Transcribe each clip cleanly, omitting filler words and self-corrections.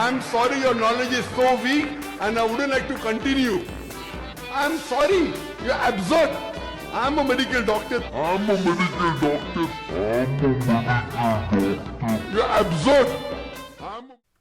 I'm sorry your knowledge is so weak and I wouldn't like to continue. I'm sorry, you're absurd. I'm a medical doctor. You're absurd.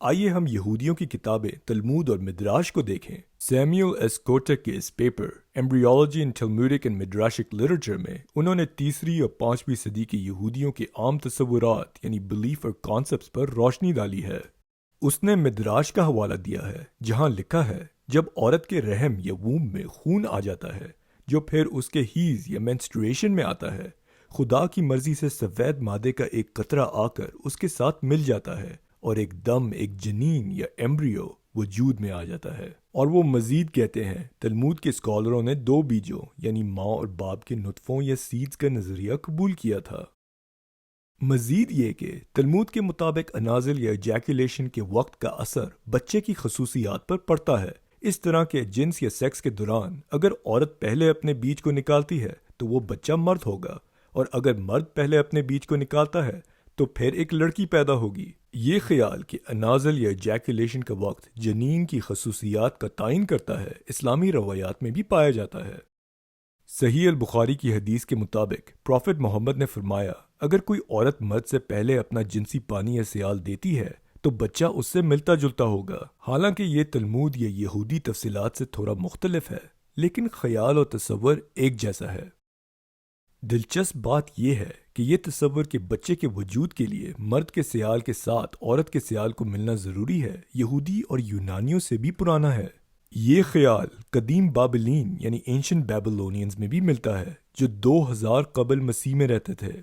آئیے ہم یہودیوں کی کتابیں تلمود اور مدراش کو دیکھیں۔ سیمیول ایس کوٹک کے اس paper embryology in Talmudic and Midrashic literature میں انہوں نے 3 اور 5ویں صدی کے یہودیوں کے عام تصورات یعنی بلیف اور کانسیپٹس پر روشنی ڈالی ہے۔ اس نے مدراش کا حوالہ دیا ہے جہاں لکھا ہے جب عورت کے رحم یا ووم میں خون آ جاتا ہے جو پھر اس کے ہیز یا مینسٹریشن میں آتا ہے، خدا کی مرضی سے سفید مادے کا ایک قطرہ آ کر اس کے ساتھ مل جاتا ہے اور ایک دم ایک جنین یا ایمبریو وجود میں آ جاتا ہے۔ اور وہ مزید کہتے ہیں تلمود کے اسکالروں نے 2 بیجوں یعنی ماں اور باپ کے نطفوں یا سیڈز کا نظریہ قبول کیا تھا۔ مزید یہ کہ تلمود کے مطابق انازل یا ایجیکولیشن کے وقت کا اثر بچے کی خصوصیات پر پڑتا ہے۔ اس طرح کے جنس یا سیکس کے دوران اگر عورت پہلے اپنے بیج کو نکالتی ہے تو وہ بچہ مرد ہوگا، اور اگر مرد پہلے اپنے بیج کو نکالتا ہے تو پھر ایک لڑکی پیدا ہوگی۔ یہ خیال کہ انازل یا ایجیکولیشن کا وقت جنین کی خصوصیات کا تعین کرتا ہے اسلامی روایات میں بھی پایا جاتا ہے۔ صحیح البخاری کی حدیث کے مطابق پروفٹ محمد نے فرمایا اگر کوئی عورت مرد سے پہلے اپنا جنسی پانی یا سیال دیتی ہے تو بچہ اس سے ملتا جلتا ہوگا۔ حالانکہ یہ تلمود یا یہودی تفصیلات سے تھوڑا مختلف ہے، لیکن خیال اور تصور ایک جیسا ہے۔ دلچسپ بات یہ ہے کہ یہ تصور کہ بچے کے وجود کے لیے مرد کے سیال کے ساتھ عورت کے سیال کو ملنا ضروری ہے یہودی اور یونانیوں سے بھی پرانا ہے۔ یہ خیال قدیم بابلین یعنی اینشنٹ بیبلونینز میں بھی ملتا ہے جو 2000 قبل مسیح میں رہتے تھے۔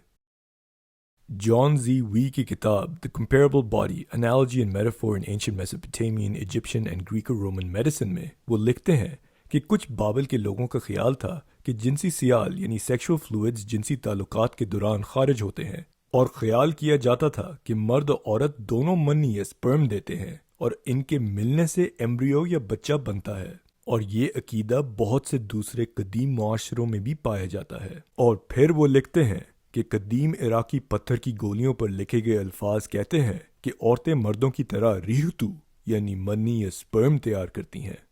جان زی وی کی کتاب The Comparable Body, Analogy and Metaphor in Ancient Mesopotamian, Egyptian and Greco-Roman Medicine میں وہ لکھتے ہیں کہ کچھ بابل کے لوگوں کا خیال تھا کہ جنسی سیال یعنی سیکشول فلوئڈز جنسی تعلقات کے دوران خارج ہوتے ہیں، اور خیال کیا جاتا تھا کہ مرد اور عورت دونوں منی یا سپرم دیتے ہیں اور ان کے ملنے سے ایمبریو یا بچہ بنتا ہے، اور یہ عقیدہ بہت سے دوسرے قدیم معاشروں میں بھی پایا جاتا ہے۔ اور پھر وہ لکھتے ہیں کہ قدیم عراقی پتھر کی گولیوں پر لکھے گئے الفاظ کہتے ہیں کہ عورتیں مردوں کی طرح ریحتو یعنی منی یا سپرم تیار کرتی ہیں۔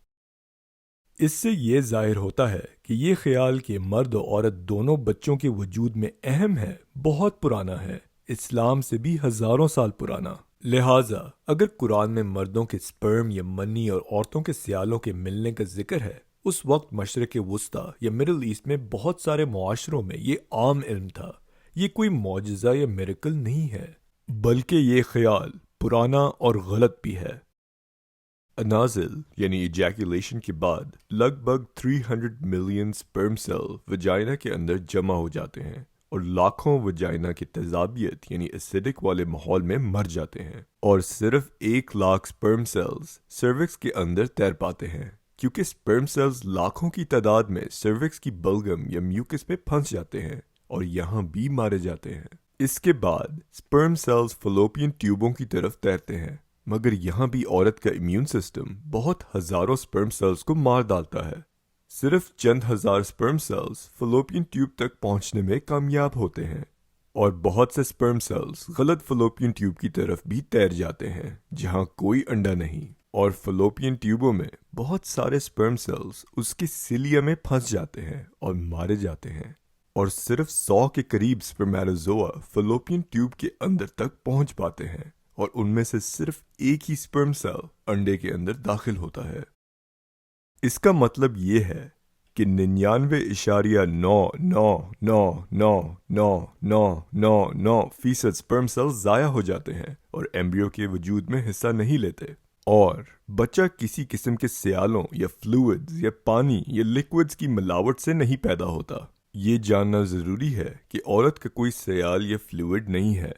اس سے یہ ظاہر ہوتا ہے کہ یہ خیال کہ مرد اور عورت دونوں بچوں کے وجود میں اہم ہے بہت پرانا ہے، اسلام سے بھی ہزاروں سال پرانا۔ لہٰذا اگر قرآن میں مردوں کے سپرم یا منی اور عورتوں کے سیالوں کے ملنے کا ذکر ہے، اس وقت مشرق وسطیٰ یا مڈل ایسٹ میں بہت سارے معاشروں میں یہ عام علم تھا۔ یہ کوئی معجزہ یا میریکل نہیں ہے، بلکہ یہ خیال پرانا اور غلط بھی ہے۔ انازل یعنی ایجیکولیشن کے بعد لگ بھگ 300 ملین سپرم سیل وجائنا کے اندر جمع ہو جاتے ہیں، اور لاکھوں وجائنا کی تیزابیت یعنی ایسیڈک والے ماحول میں مر جاتے ہیں، اور صرف 1 لاکھ سپرم سیلز سروکس کے اندر تیر پاتے ہیں، کیونکہ سپرم سیلز لاکھوں کی تعداد میں سروکس کی بلگم یا میوکس میں پھنس جاتے ہیں اور یہاں بھی مارے جاتے ہیں۔ اس کے بعد سپرم سیلز فلوپین ٹیوبوں کی طرف تیرتے ہیں، مگر یہاں بھی عورت کا امیون سسٹم بہت ہزاروں سپرم سیلز کو مار ڈالتا ہے۔ صرف چند ہزار سپرم سیلز فلوپین ٹیوب تک پہنچنے میں کامیاب ہوتے ہیں، اور بہت سے سپرم سیلز غلط فلوپین ٹیوب کی طرف بھی تیر جاتے ہیں جہاں کوئی انڈا نہیں، اور فلوپین ٹیوبوں میں بہت سارے سپرم سیلز اس کی سیلیا میں پھنس جاتے ہیں اور مارے جاتے ہیں، اور صرف 100 کے قریب سپرمیٹوزوا فلوپین ٹیوب کے اندر تک پہنچ پاتے ہیں، اور ان میں سے صرف ایک ہی سپرم سیل انڈے کے اندر داخل ہوتا ہے۔ اس کا مطلب یہ ہے کہ 99.999999999% سپرم سیل ضائع ہو جاتے ہیں اور ایمبریو کے وجود میں حصہ نہیں لیتے، اور بچہ کسی قسم کے سیالوں یا فلوئڈز یا پانی یا لیکوڈز کی ملاوٹ سے نہیں پیدا ہوتا۔ یہ جاننا ضروری ہے کہ عورت کا کوئی سیال یا فلوئڈ نہیں ہے۔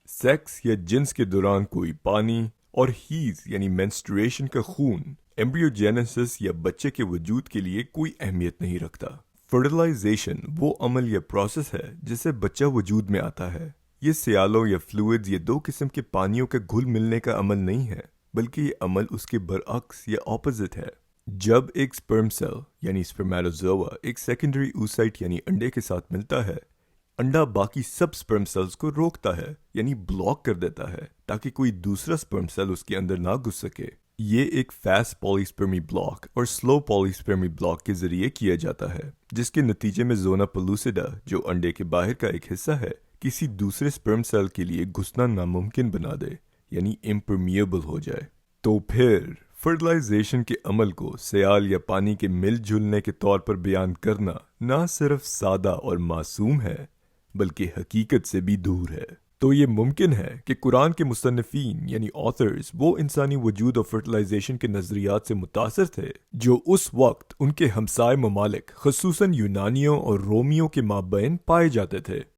سیکس یا جنس کے دوران کوئی پانی اور ہیز یعنی مینسٹریشن کا خون ایمبریوجینیسس یا بچے کے وجود کے لیے کوئی اہمیت نہیں رکھتا۔ فرٹیلائزیشن وہ عمل یا پروسیس ہے جس سے بچہ وجود میں آتا ہے۔ یہ سیالوں یا فلوئڈز یا 2 قسم کے پانیوں کے گھل ملنے کا عمل نہیں ہے، بلکہ یہ عمل اس کے برعکس یا اپوزٹ ہے۔ جب ایک سپرم سیل یعنی سپرمیٹوزوا ایک سیکنڈری اوسائٹ یعنی انڈے کے ساتھ ملتا ہے، انڈا باقی سب سپرم سیلز کو روکتا ہے یعنی بلاک کر دیتا ہے تاکہ کوئی دوسرا سپرم سیل اس کے اندر نہ گھس سکے۔ یہ ایک فاسٹ پولیسپرمی بلاک اور سلو پولیسپرمی بلاک کے ذریعے کیا جاتا ہے، جس کے نتیجے میں زونا پلوسیڈا جو انڈے کے باہر کا ایک حصہ ہے کسی دوسرے سپرم سیل کے لیے گھسنا ناممکن بنا دے۔ یعنی امپرمیبل ہو جائے۔ تو پھر فرٹیلائزیشن کے عمل کو سیال یا پانی کے مل جلنے کے طور پر بیان کرنا نہ صرف سادہ اور معصوم ہے بلکہ حقیقت سے بھی دور ہے۔ تو یہ ممکن ہے کہ قرآن کے مصنفین یعنی آتھرز وہ انسانی وجود اور فرٹیلائزیشن کے نظریات سے متاثر تھے جو اس وقت ان کے ہمسائے ممالک خصوصاً یونانیوں اور رومیوں کے مابین پائے جاتے تھے۔